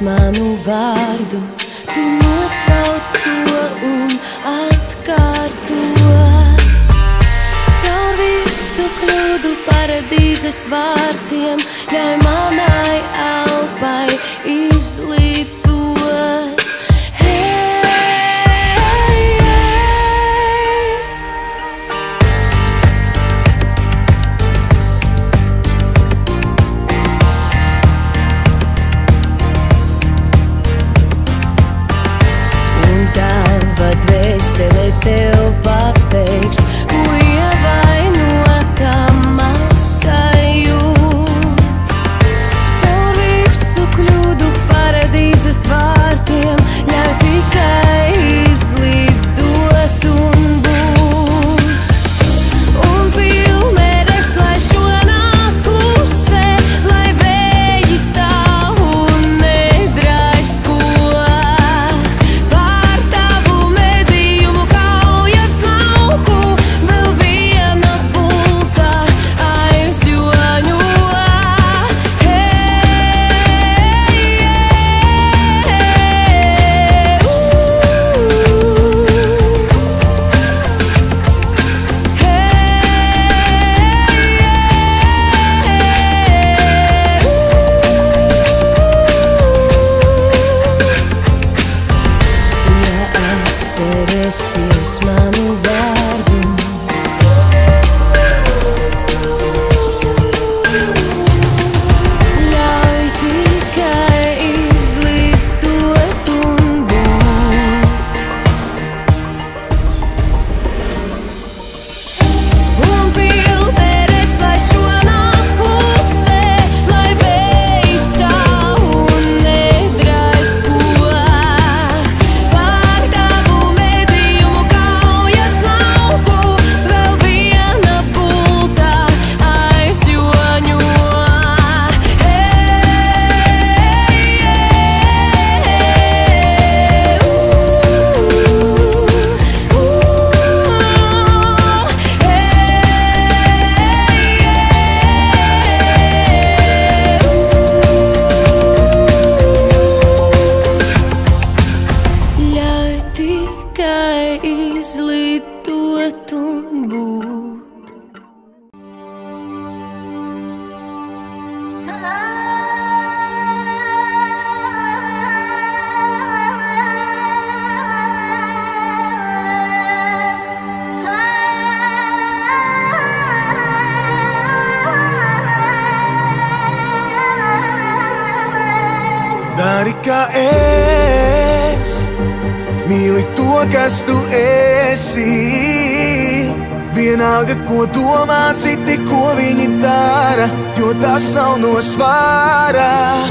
manu vārdu, tu nosauc to un atkārto. Caur visu kļūdu paradīzes vārtiem ļauj manai elpai izlītot. Dvēsele tev pateiks, ko ievainotā maskājot. Caur visu kļūdu paradīzes vārtiem ļauj tikai izlidot un būt. Un pilnveres, lai šonāk klusē, lai vēji stāv un nedraisko. Atcerēsies manu vārdu, ļauj tikai izlidot un būt. Un pilnveres, lai šonāk klusē, lai vējš stāv un nedraisko. Tikai izlidot un būt. Dari kā es mīli to, kas tu esi. Vienalga, ko domā citi, ko viņi dara, jo tas nav no svāra.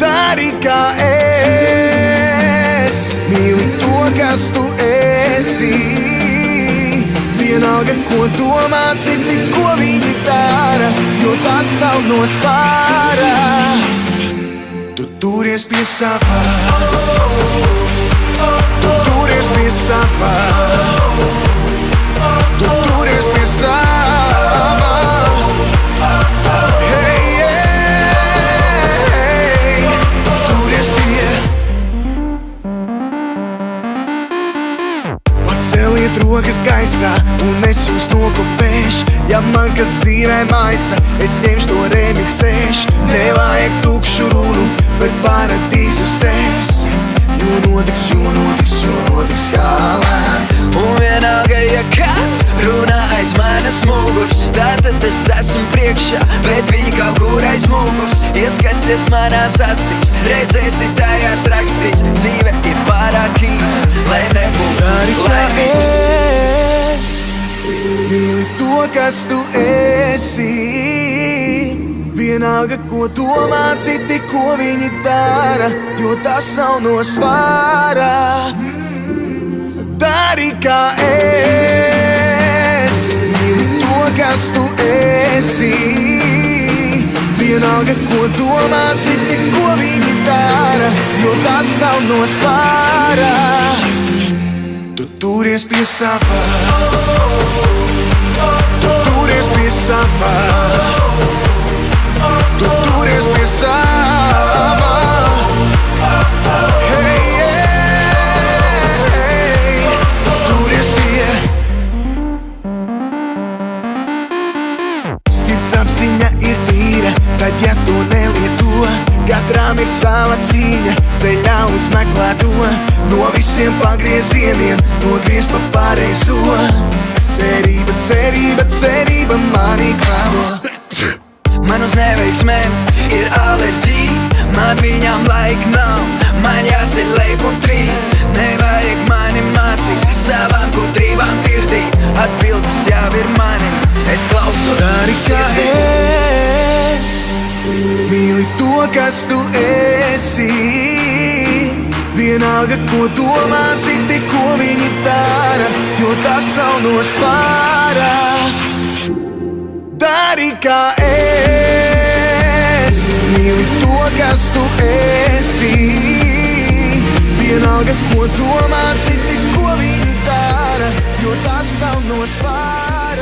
Dari kā es mīli to, kas tu esi. Vienalga, ko domā citi, ko viņi dara, jo tas nav no svāra. Tu turies pie savā, tu turies pie savā, tu turies pie savā. Hey, hey, turies pie. Paceliet rokas gaisā un es jūs nokopēšu. Ja man kas dzīvē maisa, es ņemšu to remiksēšu. Nevajag tukšu runu, bet paradīzu sēs. Jo notiks kā lēns. Un vienalga, ja kāds runā aiz manas muguras, tātad es esmu priekšā, bet viņi kaut kur aiz muguras. Ieskaties manās acīs, redzēsi tajās rakstīts, dzīve ir pārāk īs, lai nebūtu Dari kā es mīli to, kas tu esi. Vienalga, ko domā citi, ko viņi dara, jo tas nav no svāra. Dari kā es mīli to, kas tu esi. Vienalga, ko domā citi, ko viņi dara, jo tas nav no svāra. Tu turies pie savā, tu turies pie savā, tu turies pie savā. no visiem pagriezieniem, nogriez pa pareizo. Cerība, cerība, cerība mani klāvo. Man uz neveiksmēm ir alerģija, man viņām laika nav, man jāceļ leip un trīt. Nevajag mani mācīt, savām gudrībām tirdīt, atbildes jau ir mani, es klausos. Dari kā es, mīli to, kas tu esi. Vienalga, ko domā citi, ko viņi dara, jo tas nav no svāra. Dari kā es, mīli to, kas tu esi. Vienalga, ko domā citi, ko viņi dara, jo tas nav no svāra.